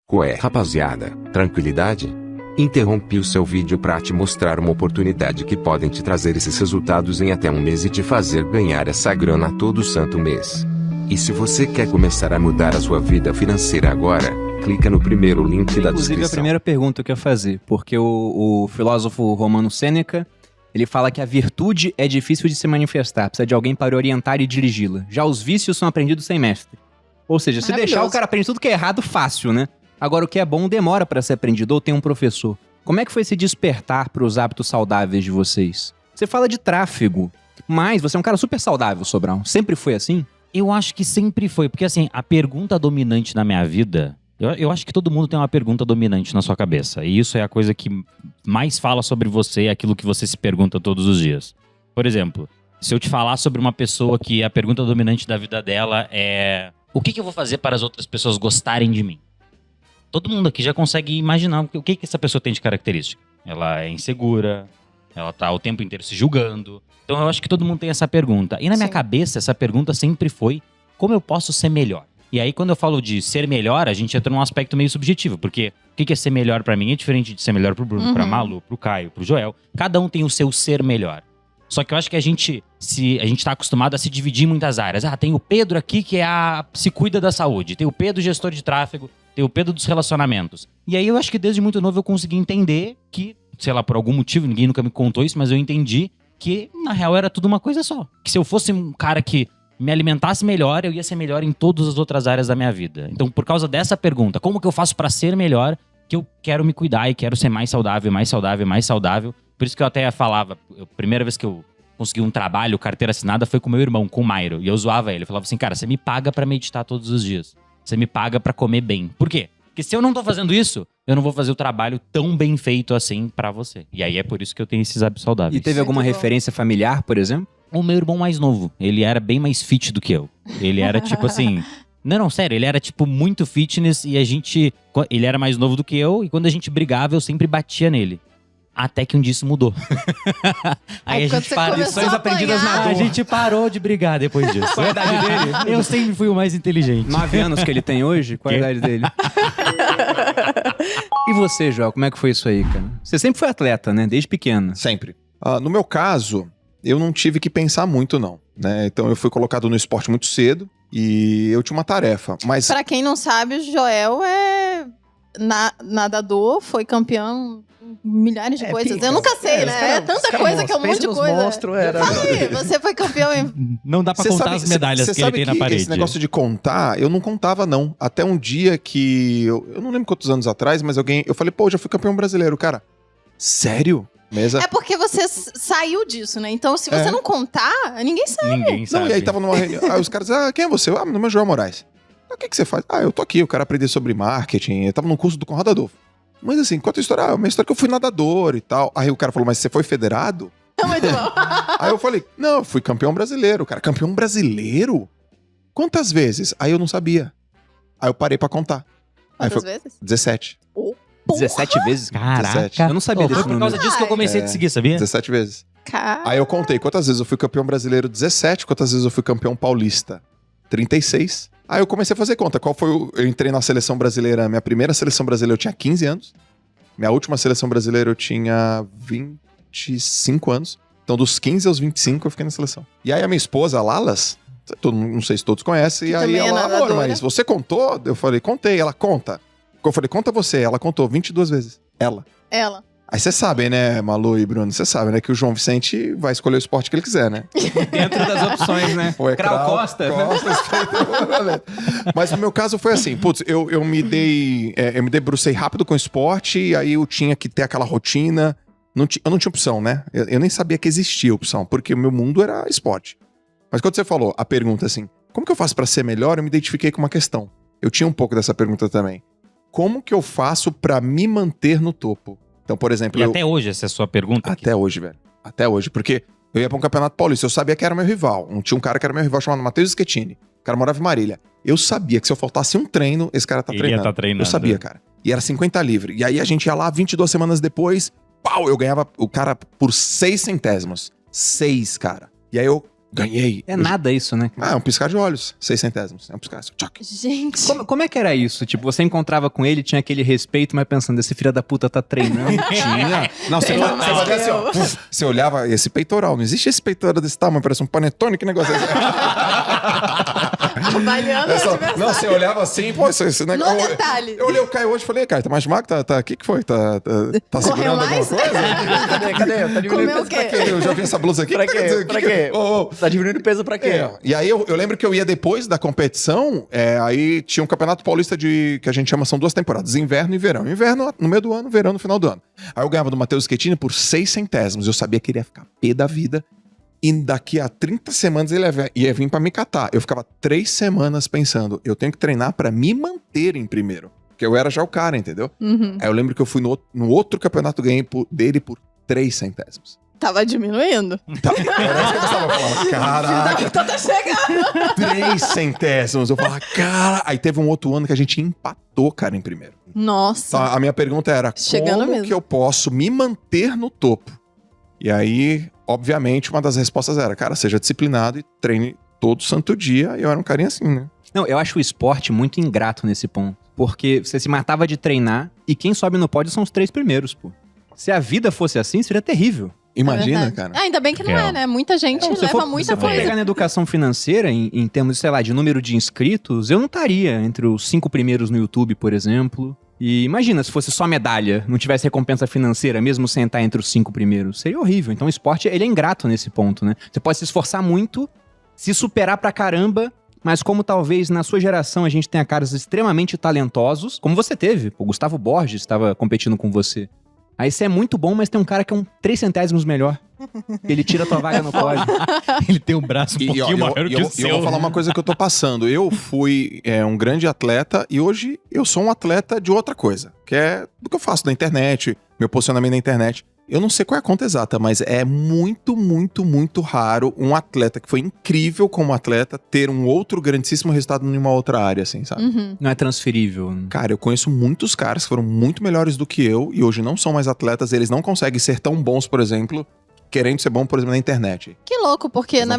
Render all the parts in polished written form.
Qual é, rapaziada? Tranquilidade? Interrompi o seu vídeo para te mostrar uma oportunidade que podem te trazer esses resultados em até um mês e te fazer ganhar essa grana todo santo mês. E se você quer começar a mudar a sua vida financeira agora, clica no primeiro link da descrição. Inclusive a primeira pergunta que eu ia fazer, porque o filósofo romano Sêneca, ele fala que a virtude é difícil de se manifestar, precisa de alguém para orientar e dirigi-la. Já os vícios são aprendidos sem mestre. Ou seja, se deixar o cara aprende tudo que é errado fácil, né? Agora, o que é bom demora para ser aprendido ou tem um professor. Como é que foi esse despertar para os hábitos saudáveis de vocês? Você fala de tráfego, mas você é um cara super saudável, Sobral. Sempre foi assim? Eu acho que sempre foi, porque assim, a pergunta dominante na minha vida... Eu acho que todo mundo tem uma pergunta dominante na sua cabeça. E isso é a coisa que mais fala sobre você, é aquilo que você se pergunta todos os dias. Por exemplo, se eu te falar sobre uma pessoa que a pergunta dominante da vida dela é... O que eu vou fazer para as outras pessoas gostarem de mim? Todo mundo aqui já consegue imaginar o que essa pessoa tem de característica. Ela é insegura, ela tá o tempo inteiro se julgando. Então eu acho que todo mundo tem essa pergunta. E na minha cabeça, essa pergunta sempre foi: como eu posso ser melhor? E aí quando eu falo de ser melhor, a gente entra num aspecto meio subjetivo. Porque o que é ser melhor pra mim é diferente de ser melhor pro Bruno, pra Malu, pro Caio, pro Joel. Cada um tem o seu ser melhor. Só que eu acho que a gente tá acostumado a se dividir em muitas áreas. Ah, tem o Pedro aqui que se cuida da saúde. Tem o Pedro gestor de tráfego. Tem o Pedro dos relacionamentos. E aí eu acho que desde muito novo eu consegui entender que, sei lá, por algum motivo, ninguém nunca me contou isso, mas eu entendi que, na real, era tudo uma coisa só. Que se eu fosse um cara que me alimentasse melhor, eu ia ser melhor em todas as outras áreas da minha vida. Então, por causa dessa pergunta, como que eu faço pra ser melhor, que eu quero me cuidar e quero ser mais saudável, mais saudável, mais saudável. Por isso que eu até falava, a primeira vez que eu consegui um trabalho, carteira assinada, foi com meu irmão, com o Mairo. E eu zoava ele. Eu falava assim, cara, você me paga pra meditar todos os dias. Você me paga pra comer bem. Por quê? Porque se eu não tô fazendo isso, eu não vou fazer o trabalho tão bem feito assim pra você. E aí é por isso que eu tenho esses hábitos saudáveis. E teve alguma referência familiar, por exemplo? O meu irmão mais novo, ele era bem mais fit do que eu. Ele era tipo assim... Não, sério, ele era tipo muito fitness e ele era mais novo do que eu e quando a gente brigava eu sempre batia nele. Até que um dia isso mudou. Aí a gente parou. Lições aprendidas na dor. A gente parou de brigar depois disso. Qual a idade dele? Eu sempre fui o mais inteligente. 9 anos que ele tem hoje? Qual a idade dele? E você, Joel, como é que foi isso aí, cara? Você sempre foi atleta, né? Desde pequeno. Sempre. No meu caso, eu não tive que pensar muito, não. Né? Então eu fui colocado no esporte muito cedo e eu tinha uma tarefa. Mas pra quem não sabe, o Joel é nadador, foi campeão milhares de coisas. Eu nunca sei, né? É tanta coisa que é um monte de coisa. Aí, você foi campeão em... Não dá pra contar as medalhas que ele tem na parede. Esse negócio de contar, eu não contava, não. Até um dia que... Eu não lembro quantos anos atrás, mas eu falei, pô, já fui campeão brasileiro. Cara, sério? Mesa. É porque você saiu disso, né? Então, se você não contar, ninguém sabe. Ninguém sabe. Não, e aí tava numa reunião. Aí os caras quem é você? Meu nome é Joel Moraes. O que você faz? Eu tô aqui, eu quero aprender sobre marketing. Eu tava num curso do Conrado Adolfo. Mas assim, conta a história. Minha história é que eu fui nadador e tal. Aí o cara falou, mas você foi federado? Muito bom. Aí eu falei, não, eu fui campeão brasileiro. Cara, campeão brasileiro? Quantas vezes? Aí eu não sabia. Aí eu parei pra contar. Quantas vezes? 17. 17 vezes? Caraca. 17. Eu não sabia desse Foi por causa disso que eu comecei a te seguir, sabia? 17 vezes. Cara. Aí eu contei quantas vezes eu fui campeão brasileiro, 17. Quantas vezes eu fui campeão paulista, 36. Aí eu comecei a fazer conta. Eu entrei na seleção brasileira, minha primeira seleção brasileira eu tinha 15 anos. Minha última seleção brasileira eu tinha 25 anos. Então dos 15 aos 25 eu fiquei na seleção. E aí a minha esposa, a Lalas, não sei se todos conhecem, e aí ela, amor, mas você contou? Eu falei, contei. Ela, conta. Eu falei, conta você. Ela contou 22 vezes. Ela. Aí vocês sabem, né, Malu e Bruno? Vocês sabem, né, que o João Vicente vai escolher o esporte que ele quiser, né? Dentro das opções, né? Crau Costa. Mas no meu caso foi assim, putz, eu me debrucei rápido com o esporte, e aí eu tinha que ter aquela rotina. Eu não tinha opção, né? Eu nem sabia que existia opção, porque o meu mundo era esporte. Mas quando você falou a pergunta assim, como que eu faço pra ser melhor? Eu me identifiquei com uma questão. Eu tinha um pouco dessa pergunta também. Como que eu faço pra me manter no topo? Então, por exemplo... E até hoje essa é a sua pergunta? Até hoje, velho. Até hoje. Porque eu ia pra um campeonato paulista, eu sabia que era meu rival. Tinha um cara que era meu rival chamado Matheus Schettini. O cara morava em Marília. Eu sabia que se eu faltasse um treino, esse cara Ele ia tá treinando. Eu sabia, cara. E era 50 livre. E aí a gente ia lá, 22 semanas depois, pau, eu ganhava o cara por 6 centésimos. 6, cara. E aí eu ganhei. É nada isso, né? É um piscar de olhos, 6 centésimos. É um piscar, tchoc. Gente. Como é que era isso? Tipo, você encontrava com ele, tinha aquele respeito, mas pensando, esse filho da puta tá treinando. Tinha. Não, você fazia assim, ó. Você olhava esse peitoral, não existe esse peitoral desse tamanho, parece um panetone, que negócio é esse? Trabalhando não, você olhava assim, pô, esse negócio. No detalhe. Eu olhei o Caio hoje e falei, Caio, tá mais magro? O que foi? Tá segurando alguma mais? coisa? Cadê? Tá diminuindo Comeu peso o pra quê? quê? Eu já vi essa blusa aqui. Pra quê? Pra quê? Tá diminuindo peso pra quê? E aí eu lembro que eu ia depois da competição, aí tinha um campeonato paulista que a gente chama, são 2 temporadas, inverno e verão. Inverno no meio do ano, verão no final do ano. Aí eu ganhava do Matheus Schettini por 6 centésimos. Eu sabia que ele ia ficar pé da vida. E daqui a 30 semanas ele ia vir pra me catar. Eu ficava 3 semanas pensando, eu tenho que treinar pra me manter em primeiro. Porque eu era já o cara, entendeu? Uhum. Aí eu lembro que eu fui no outro campeonato, ganhei dele por 3 centésimos. Tava diminuindo. Tá, era isso que eu tava falando. Caraca, Tá chegando. 3 centésimos. Eu falava, cara... Aí teve um outro ano que a gente empatou, cara, em primeiro. Nossa. Então, a minha pergunta era, Chegando como mesmo. que eu posso me manter no topo? E aí, obviamente, uma das respostas era, cara, seja disciplinado e treine todo santo dia. E eu era um carinha assim, né? Não, eu acho o esporte muito ingrato nesse ponto. Porque você se matava de treinar e quem sobe no pódio são os 3 primeiros, pô. Se a vida fosse assim, seria terrível. Imagina, verdade. cara. Ainda bem que não Real. é, né? Muita gente Não, se leva for muita coisa. pegar na educação financeira, em termos, sei lá, de número de inscritos, eu não estaria entre os 5 primeiros no YouTube, por exemplo. E imagina se fosse só medalha, não tivesse recompensa financeira, mesmo sem estar entre os 5 primeiros. Seria horrível. Então o esporte, ele é ingrato nesse ponto, né? Você pode se esforçar muito, se superar pra caramba, mas como talvez na sua geração a gente tenha caras extremamente talentosos, como você teve. O Gustavo Borges estava competindo com você. Aí você é muito bom, mas tem um cara que é 3 centésimos melhor. Ele tira a tua vaga no pódio. Ele tem um braço um pouquinho maior que o seu. Eu vou falar uma coisa que eu tô passando. Eu fui um grande atleta e hoje eu sou um atleta de outra coisa. Que é do que eu faço na internet, meu posicionamento na internet. Eu não sei qual é a conta exata, mas é muito, muito, muito raro um atleta que foi incrível como atleta ter um outro grandíssimo resultado em uma outra área, assim, sabe? Uhum. Não é transferível. Cara, eu conheço muitos caras que foram muito melhores do que eu e hoje não são mais atletas, eles não conseguem ser tão bons, por exemplo, querendo ser bom, por exemplo, na internet. Que louco, porque Eles não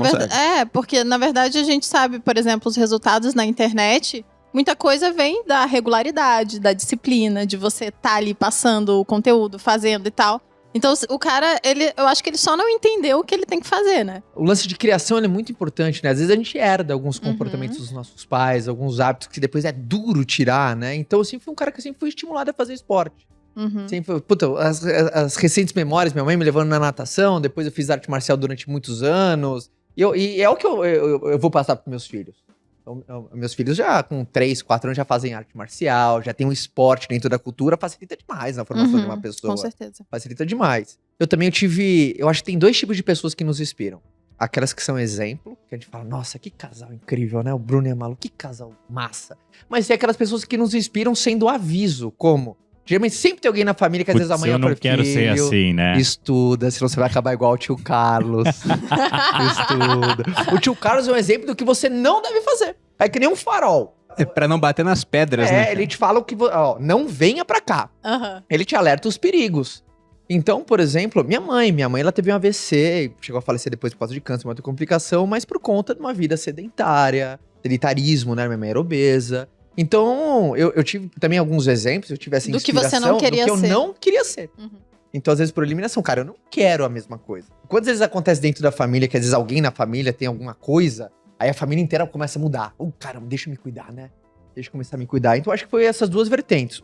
porque na verdade a gente sabe, por exemplo, os resultados na internet. Muita coisa vem da regularidade, da disciplina, de você estar ali passando o conteúdo, fazendo e tal. Então, o cara, eu acho que ele só não entendeu o que ele tem que fazer, né? O lance de criação ele é muito importante, né? Às vezes a gente herda alguns comportamentos dos nossos pais, alguns hábitos que depois é duro tirar, né? Então eu sempre fui um cara que sempre fui estimulado a fazer esporte. Uhum. Sempre foi, puta, as recentes memórias, minha mãe me levando na natação, depois eu fiz arte marcial durante muitos anos. E é o que eu vou passar pros meus filhos. Então, meus filhos já com 3, 4 anos já fazem arte marcial, já tem um esporte dentro da cultura, facilita demais na formação de uma pessoa. Com certeza. Facilita demais. Eu acho que tem 2 tipos de pessoas que nos inspiram. Aquelas que são exemplo, que a gente fala, nossa, que casal incrível, né? O Bruno e a Malu, que casal massa. Mas tem aquelas pessoas que nos inspiram sendo aviso, como? Geralmente sempre tem alguém na família que às vezes a mãe eu não fala, quero ser "Filho, assim, né? estuda, senão você vai acabar igual o tio Carlos. Estuda. O tio Carlos é um exemplo do que você não deve fazer. É que nem um farol. É pra não bater nas pedras, né? Ele te fala o que... Ó, não venha pra cá. Aham. Ele te alerta os perigos. Então, por exemplo, minha mãe ela teve um AVC, chegou a falecer depois por causa de câncer, uma outra complicação, mas por conta de uma vida sedentária, sedentarismo, né? Minha mãe era obesa. Então, eu tive também alguns exemplos, eu tive essa Do que inspiração você não queria do que eu ser. não queria ser. Uhum. Então, às vezes, por eliminação, cara, eu não quero a mesma coisa. Quantas vezes acontece dentro da família, que às vezes alguém na família tem alguma coisa, aí a família inteira começa a mudar. Caramba, deixa eu me cuidar, né? Deixa eu começar a me cuidar. Então, acho que foi essas 2 vertentes.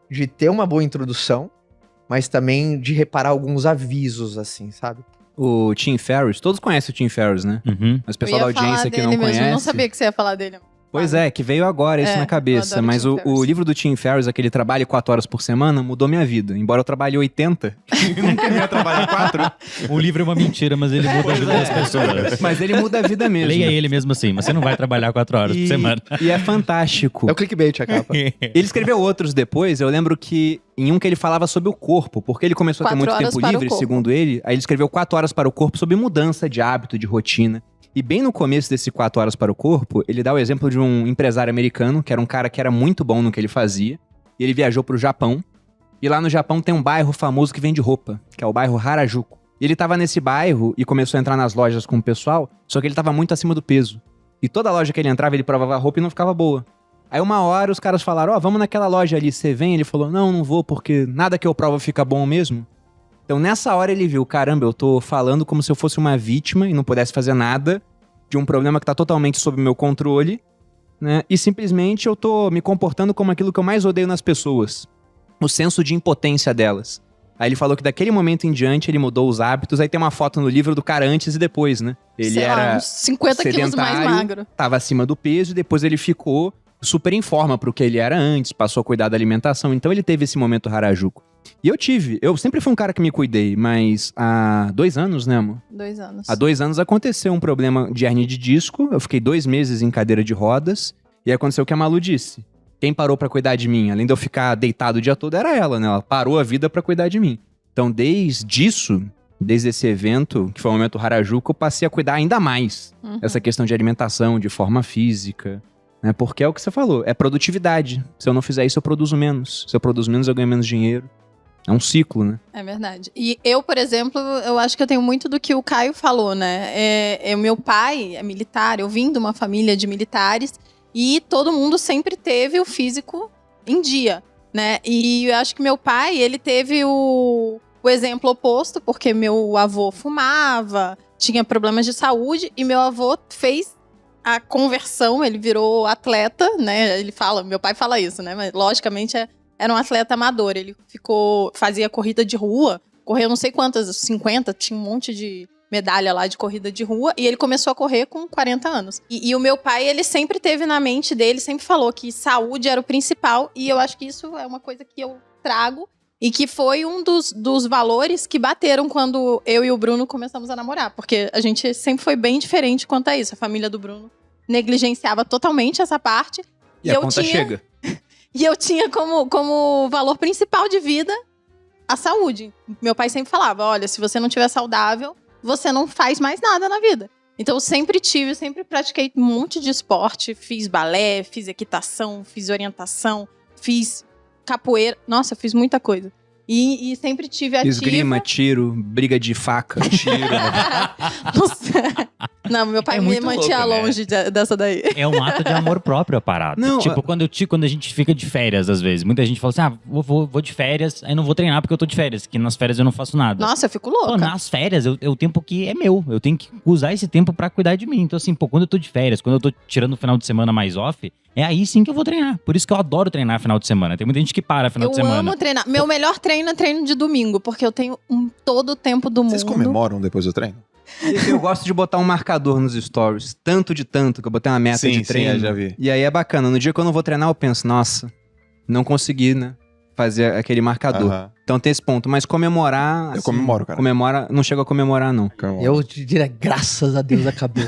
De ter uma boa introdução, mas também de reparar alguns avisos, assim, sabe? O Tim Ferriss, todos conhecem o Tim Ferriss, né? Uhum. Mas o pessoal da audiência que não conhece... Eu não sabia que você ia falar dele. Pois é, que veio agora isso na Eu cabeça. adoro Mas Tim o Ferriss. livro do Tim Ferriss, aquele trabalho 4 horas por semana, mudou minha vida. Embora eu trabalhe 80, eu nunca ia trabalhar 4. O livro é uma mentira, mas ele muda a vida das pessoas. Mas ele muda a vida mesmo. Leia ele mesmo assim, mas você não vai trabalhar 4 horas por semana. E é fantástico. É o clickbait, a capa. Ele escreveu outros depois, eu lembro que em um que ele falava sobre o corpo, porque ele começou a ter 4 muito horas tempo para o livre, corpo. segundo ele, aí ele escreveu 4 horas para o corpo sobre mudança de hábito, de rotina. E bem no começo desse 4 horas para o corpo, ele dá o exemplo de um empresário americano, que era um cara que era muito bom no que ele fazia, e ele viajou pro Japão, e lá no Japão tem um bairro famoso que vende roupa, que é o bairro Harajuku. E ele tava nesse bairro e começou a entrar nas lojas com o pessoal, só que ele tava muito acima do peso. E toda loja que ele entrava, ele provava a roupa e não ficava boa. Aí uma hora os caras falaram, vamos naquela loja ali, você vem? Ele falou, não vou, porque nada que eu provo fica bom mesmo. Então nessa hora ele viu, caramba, eu tô falando como se eu fosse uma vítima e não pudesse fazer nada de um problema que tá totalmente sob meu controle, né? E simplesmente eu tô me comportando como aquilo que eu mais odeio nas pessoas. O senso de impotência delas. Aí ele falou que daquele momento em diante ele mudou os hábitos. Aí tem uma foto no livro do cara antes e depois, né? Ele era uns 50 quilos mais magro. Tava acima do peso e depois ele ficou super em forma pro que ele era antes. Passou a cuidar da alimentação. Então ele teve esse momento Harajuku. E eu sempre fui um cara que me cuidei, mas há 2 anos, né, amor? 2 anos. Há 2 anos aconteceu um problema de hernia de disco. Eu fiquei 2 meses em cadeira de rodas. E aconteceu o que a Malu disse. Quem parou pra cuidar de mim, além de eu ficar deitado o dia todo, era ela, né? Ela parou a vida pra cuidar de mim. Então, desde esse evento, que foi o momento Harajuku, eu passei a cuidar ainda mais. Essa questão de alimentação, de forma física, né? Porque é o que você falou, é produtividade. Se eu não fizer isso, eu produzo menos. Se eu produzo menos, eu ganho menos dinheiro. É um ciclo, né? É verdade. E eu, por exemplo, eu acho que eu tenho muito do que o Caio falou, né? Meu pai é militar, eu vim de uma família de militares e todo mundo sempre teve o físico em dia, né? E eu acho que meu pai, ele teve o exemplo oposto, porque meu avô fumava, tinha problemas de saúde e meu avô fez a conversão, ele virou atleta, né? Meu pai fala isso, né? Mas logicamente era um atleta amador, ele fazia corrida de rua, correu não sei quantas, 50, tinha um monte de medalha lá de corrida de rua, e ele começou a correr com 40 anos. E o meu pai, ele sempre teve na mente dele, sempre falou que saúde era o principal, e eu acho que isso é uma coisa que eu trago, e que foi um dos valores que bateram quando eu e o Bruno começamos a namorar, porque a gente sempre foi bem diferente quanto a isso. A família do Bruno negligenciava totalmente essa parte. E a conta chega. E eu tinha como valor principal de vida a saúde. Meu pai sempre falava, olha, se você não estiver saudável, você não faz mais nada na vida. Então eu sempre pratiquei um monte de esporte, fiz balé, fiz equitação, fiz orientação, fiz capoeira. Nossa, eu fiz muita coisa. E sempre tive ativa. Esgrima, tiro, briga de faca, tiro. Não, meu pai me mantinha longe dessa daí. É um ato de amor próprio a parada. Não, tipo, quando a gente fica de férias, às vezes, muita gente fala assim, vou de férias, aí não vou treinar porque eu tô de férias, que nas férias eu não faço nada. Nossa, eu fico louca. Pô, nas férias, é o tempo que é meu. Eu tenho que usar esse tempo pra cuidar de mim. Então, assim, quando eu tô de férias, quando eu tô tirando o final de semana mais off, é aí sim que eu vou treinar. Por isso que eu adoro treinar final de semana. Tem muita gente que para final de semana. Eu amo treinar. Meu melhor treino é treino de domingo, porque eu tenho todo o tempo do mundo. Vocês comemoram depois do treino? Eu gosto de botar um marcador nos stories. Tanto, que eu botei uma meta de treino. Sim, eu já vi. E aí é bacana. No dia que eu não vou treinar, eu penso, nossa, não consegui, né? Fazer aquele marcador. Então tem esse ponto. Mas comemorar... Eu comemoro, cara. Não chego a comemorar, não. Eu te diria, graças a Deus acabou.